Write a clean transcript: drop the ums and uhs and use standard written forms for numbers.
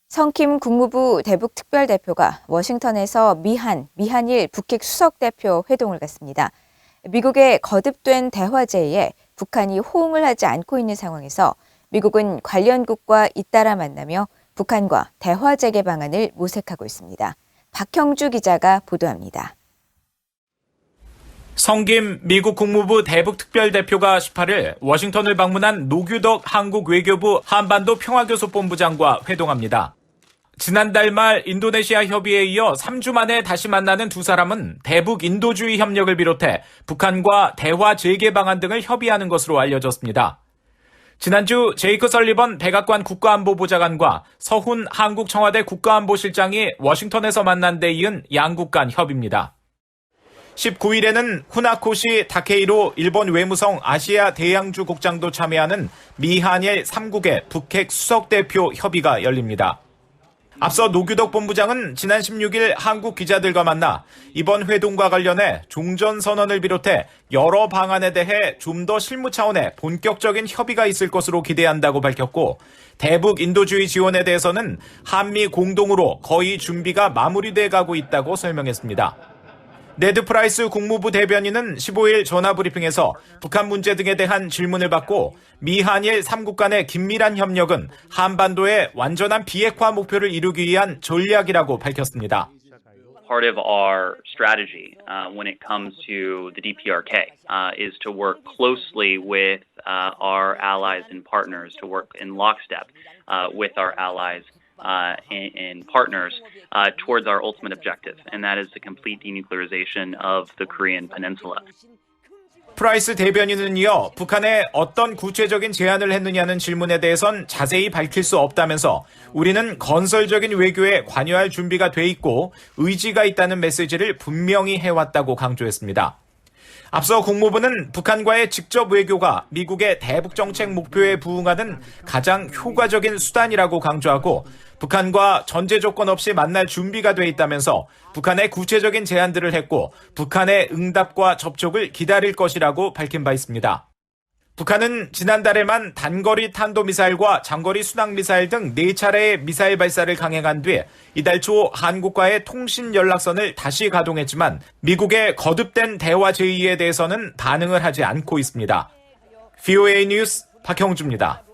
성킴 국무부 대북특별대표가 워싱턴에서 미한일 북핵 수석대표 회동을 갖습니다. 미국의 거듭된 대화 제의에 북한이 호응을 하지 않고 있는 상황에서 미국은 관련국과 잇따라 만나며 북한과 대화 재개 방안을 모색하고 있습니다. 박형주 기자가 보도합니다. 성김 미국 국무부 대북특별대표가 18일 워싱턴을 방문한 노규덕 한국 외교부 한반도 평화교섭본부장과 회동합니다. 지난달 말 인도네시아 협의에 이어 3주 만에 다시 만나는 두 사람은 대북 인도주의 협력을 비롯해 북한과 대화 재개 방안 등을 협의하는 것으로 알려졌습니다. 지난주 제이크 설리번 백악관 국가안보보좌관과 서훈 한국 청와대 국가안보실장이 워싱턴에서 만난 데 이은 양국 간 협의입니다. 19일에는 후나코시 다케이로 일본 외무성 아시아 대양주 국장도 참여하는 미한일 3국의 북핵 수석대표 협의가 열립니다. 앞서 노규덕 본부장은 지난 16일 한국 기자들과 만나 이번 회동과 관련해 종전선언을 비롯해 여러 방안에 대해 좀 더 실무 차원의 본격적인 협의가 있을 것으로 기대한다고 밝혔고, 대북 인도주의 지원에 대해서는 한미 공동으로 거의 준비가 마무리돼 가고 있다고 설명했습니다. 네드 프라이스 국무부 대변인은 15일 전화브리핑에서 북한 문제 등에 대한 질문을 받고 미한일 3국 간의 긴밀한 협력은 한반도의 완전한 비핵화 목표를 이루기 위한 전략이라고 밝혔습니다. Part of our strategy when it comes to the DPRK is to work closely with our allies and partners, to work in lockstep with our allies and partners towards our ultimate objective, and that is the complete denuclearization of the Korean Peninsula. 프라이스 대변인은 이어 북한에 어떤 구체적인 제안을 했느냐는 질문에 대해선 자세히 밝힐 수 없다면서 우리는 건설적인 외교에 관여할 준비가 돼 있고 의지가 있다는 메시지를 분명히 해왔다고 강조했습니다. 앞서 국무부는 북한과의 직접 외교가 미국의 대북 정책 목표에 부응하는 가장 효과적인 수단이라고 강조하고 북한과 전제 조건 없이 만날 준비가 돼 있다면서 북한의 구체적인 제안들을 했고 북한의 응답과 접촉을 기다릴 것이라고 밝힌 바 있습니다. 북한은 지난달에만 단거리 탄도미사일과 장거리 순항미사일 등 4차례의 미사일 발사를 강행한 뒤 이달 초 한국과의 통신 연락선을 다시 가동했지만 미국의 거듭된 대화 제의에 대해서는 반응을 하지 않고 있습니다. VOA 뉴스 박형주입니다.